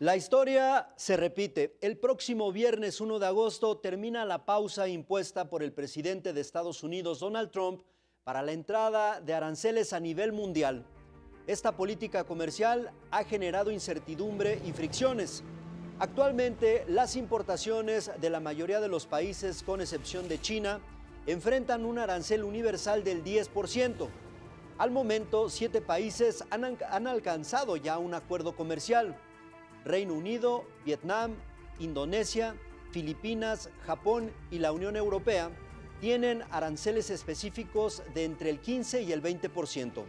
La historia se repite. El próximo viernes 1 de agosto termina la pausa impuesta por el presidente de Estados Unidos, Donald Trump, para la entrada de aranceles a nivel mundial. Esta política comercial ha generado incertidumbre y fricciones. Actualmente, las importaciones de la mayoría de los países, con excepción de China, enfrentan un arancel universal del 10%. Al momento, 7 países han alcanzado ya un acuerdo comercial: Reino Unido, Vietnam, Indonesia, Filipinas, Japón y la Unión Europea tienen aranceles específicos de entre el 15 y el 20%.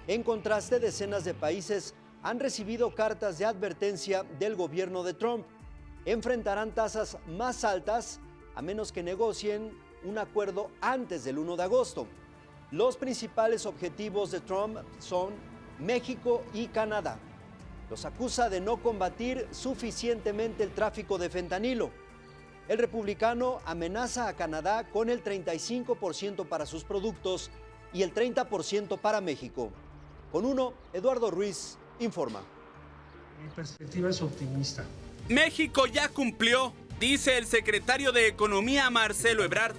En contraste, decenas de países han recibido cartas de advertencia del gobierno de Trump. Enfrentarán tasas más altas a menos que negocien un acuerdo antes del 1 de agosto. Los principales objetivos de Trump son México y Canadá. Los acusa de no combatir suficientemente el tráfico de fentanilo. El republicano amenaza a Canadá con el 35% para sus productos y el 30% para México. Con uno, Eduardo Ruiz informa. Mi perspectiva es optimista. México ya cumplió, dice el secretario de Economía Marcelo Ebrard.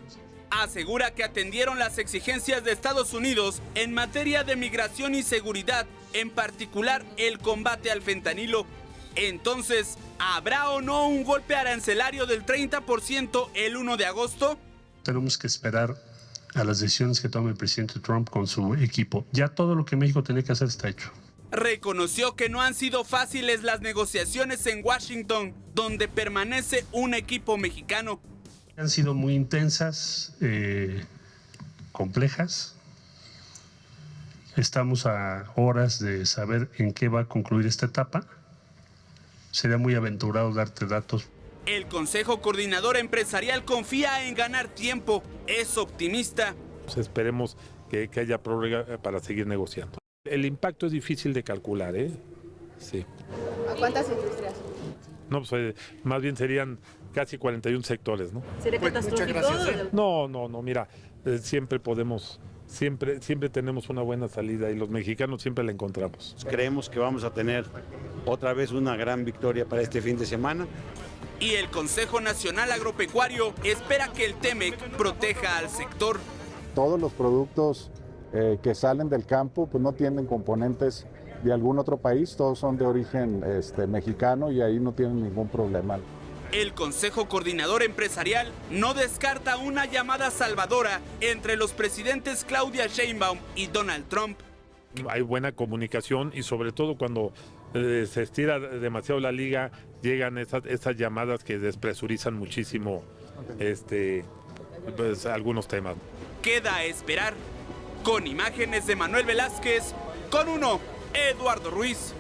Asegura que atendieron las exigencias de Estados Unidos en materia de migración y seguridad, en particular el combate al fentanilo. Entonces, ¿habrá o no un golpe arancelario del 30% el 1 de agosto? Tenemos que esperar a las decisiones que tome el presidente Trump con su equipo. Ya todo lo que México tenía que hacer está hecho. Reconoció que no han sido fáciles las negociaciones en Washington, donde permanece un equipo mexicano. Han sido muy intensas, complejas. Estamos a horas de saber en qué va a concluir esta etapa. Sería muy aventurado darte datos. El Consejo Coordinador Empresarial confía en ganar tiempo. Es optimista. Pues esperemos que haya prórroga para seguir negociando. El impacto es difícil de calcular, ¿eh? Sí. ¿A cuántas industrias? No, pues más bien serían casi 41 sectores, ¿no? ¿Sería catastrófico? No, mira, siempre tenemos una buena salida y los mexicanos siempre la encontramos. Creemos que vamos a tener otra vez una gran victoria para este fin de semana. Y el Consejo Nacional Agropecuario espera que el TEMEC proteja al sector. Todos los productos que salen del campo pues no tienen componentes de algún otro país, todos son de origen mexicano y ahí no tienen ningún problema. El Consejo Coordinador Empresarial no descarta una llamada salvadora entre los presidentes Claudia Sheinbaum y Donald Trump. Hay buena comunicación y sobre todo cuando se estira demasiado la liga, llegan esas llamadas que despresurizan muchísimo pues, algunos temas. Queda a esperar. Con imágenes de Manuel Velázquez, con uno, Eduardo Ruiz.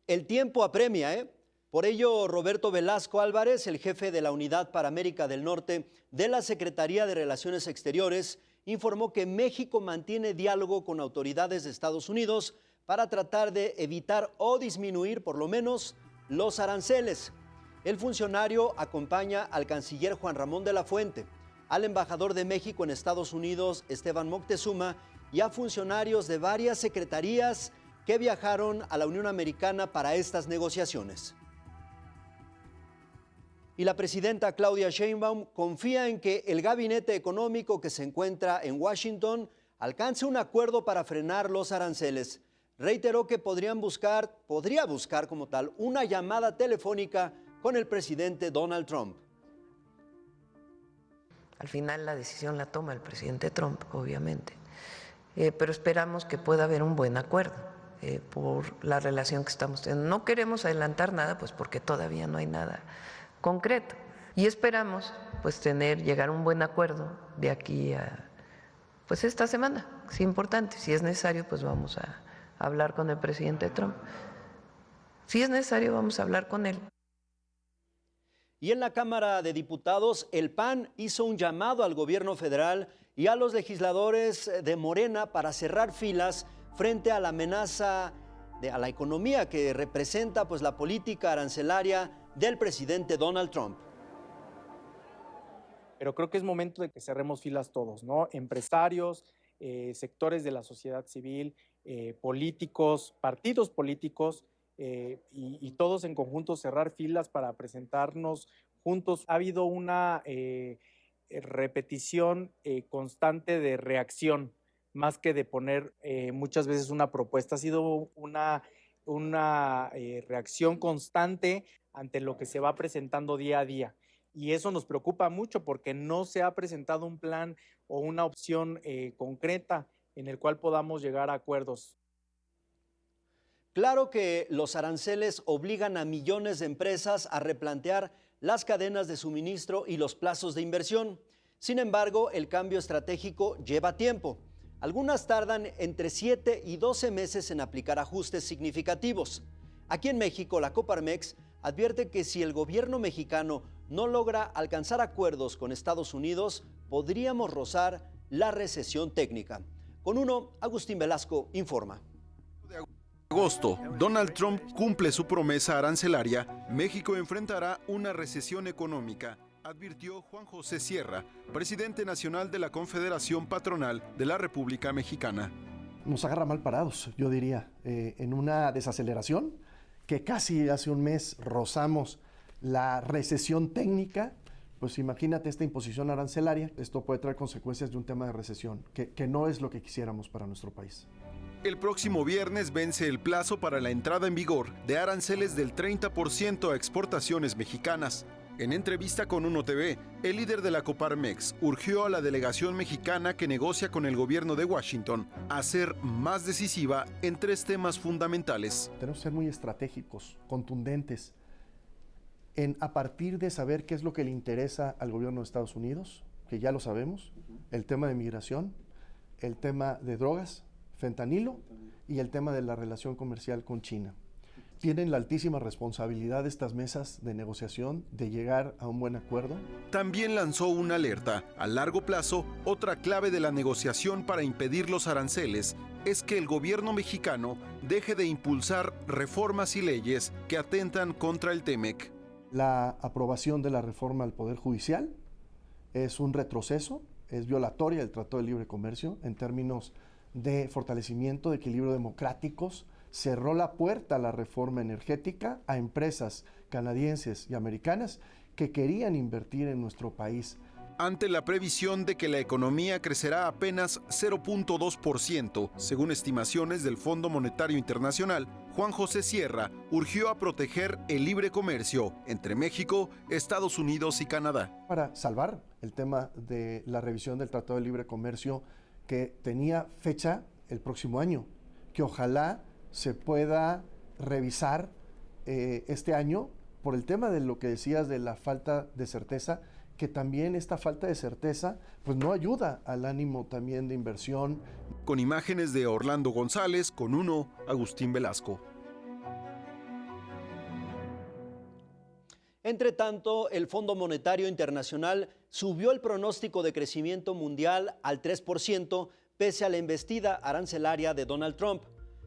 El tiempo apremia, ¿eh? Por ello, Roberto Velasco Álvarez, el jefe de la Unidad para América del Norte de la Secretaría de Relaciones Exteriores, informó que México mantiene diálogo con autoridades de Estados Unidos para tratar de evitar o disminuir por lo menos los aranceles. El funcionario acompaña al canciller Juan Ramón de la Fuente, al embajador de México en Estados Unidos, Esteban Moctezuma, y a funcionarios de varias secretarías que viajaron a la Unión Americana para estas negociaciones. Y la presidenta Claudia Sheinbaum confía en que el gabinete económico que se encuentra en Washington alcance un acuerdo para frenar los aranceles. Reiteró que podría buscar como tal una llamada telefónica con el presidente Donald Trump. Al final la decisión la toma el presidente Trump, obviamente, pero esperamos que pueda haber un buen acuerdo por la relación que estamos teniendo. No queremos adelantar nada, pues porque todavía no hay nada concreto. Y esperamos pues llegar a un buen acuerdo de aquí a pues esta semana. Es importante. Si es necesario, pues vamos a hablar con el presidente Trump. Si es necesario, vamos a hablar con él. Y en la Cámara de Diputados, el PAN hizo un llamado al gobierno federal y a los legisladores de Morena para cerrar filas frente a la amenaza a la economía que representa pues la política arancelaria del presidente Donald Trump. Pero creo que es momento de que cerremos filas todos, ¿no? Empresarios, sectores de la sociedad civil, políticos, partidos políticos, y todos en conjunto cerrar filas para presentarnos juntos. Ha habido una repetición constante de reacción, más que de poner muchas veces una propuesta. Ha sido una reacción constante ante lo que se va presentando día a día. Y eso nos preocupa mucho porque no se ha presentado un plan o una opción concreta en el cual podamos llegar a acuerdos. Claro que los aranceles obligan a millones de empresas a replantear las cadenas de suministro y los plazos de inversión. Sin embargo, el cambio estratégico lleva tiempo. Algunas tardan entre 7 y 12 meses en aplicar ajustes significativos. Aquí en México, la Coparmex advierte que si el gobierno mexicano no logra alcanzar acuerdos con Estados Unidos, podríamos rozar la recesión técnica. Con uno, Agustín Velasco informa. Agosto, Donald Trump cumple su promesa arancelaria, México enfrentará una recesión económica, advirtió Juan José Sierra, presidente nacional de la Confederación Patronal de la República Mexicana. Nos agarra mal parados, yo diría, en una desaceleración que casi hace un mes rozamos la recesión técnica. Pues imagínate esta imposición arancelaria, esto puede traer consecuencias de un tema de recesión, que no es lo que quisiéramos para nuestro país. El próximo viernes vence el plazo para la entrada en vigor de aranceles del 30% a exportaciones mexicanas. En entrevista con Uno TV, el líder de la Coparmex urgió a la delegación mexicana que negocia con el gobierno de Washington a ser más decisiva en 3 temas fundamentales. Tenemos que ser muy estratégicos, contundentes, a partir de saber qué es lo que le interesa al gobierno de Estados Unidos, que ya lo sabemos, el tema de migración, el tema de drogas, fentanilo y el tema de la relación comercial con China. Tienen la altísima responsabilidad de estas mesas de negociación de llegar a un buen acuerdo. También lanzó una alerta. A largo plazo, otra clave de la negociación para impedir los aranceles es que el gobierno mexicano deje de impulsar reformas y leyes que atentan contra el TEMEC. La aprobación de la reforma al Poder Judicial es un retroceso, es violatoria del Tratado de Libre Comercio en términos de fortalecimiento de equilibrios democráticos, cerró la puerta a la reforma energética a empresas canadienses y americanas que querían invertir en nuestro país. Ante la previsión de que la economía crecerá apenas 0.2%, según estimaciones del Fondo Monetario Internacional, Juan José Sierra urgió a proteger el libre comercio entre México, Estados Unidos y Canadá. Para salvar el tema de la revisión del Tratado de Libre Comercio que tenía fecha el próximo año, que ojalá se pueda revisar este año por el tema de lo que decías de la falta de certeza, que también esta falta de certeza pues no ayuda al ánimo también de inversión. Con imágenes de Orlando González, con Uno, Agustín Velasco. Entre tanto, el Fondo Monetario Internacional subió el pronóstico de crecimiento mundial al 3% pese a la embestida arancelaria de Donald Trump.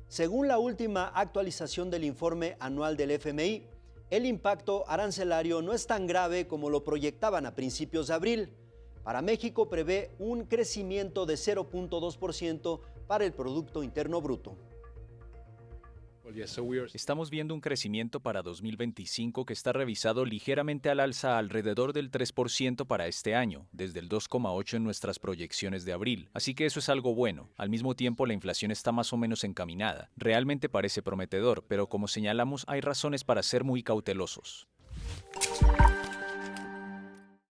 Según la última actualización del informe anual del FMI, el impacto arancelario no es tan grave como lo proyectaban a principios de abril. Para México prevé un crecimiento de 0.2% para el Producto Interno Bruto. Estamos viendo un crecimiento para 2025 que está revisado ligeramente al alza alrededor del 3% para este año, desde el 2,8% en nuestras proyecciones de abril. Así que eso es algo bueno. Al mismo tiempo, la inflación está más o menos encaminada. Realmente parece prometedor, pero como señalamos, hay razones para ser muy cautelosos.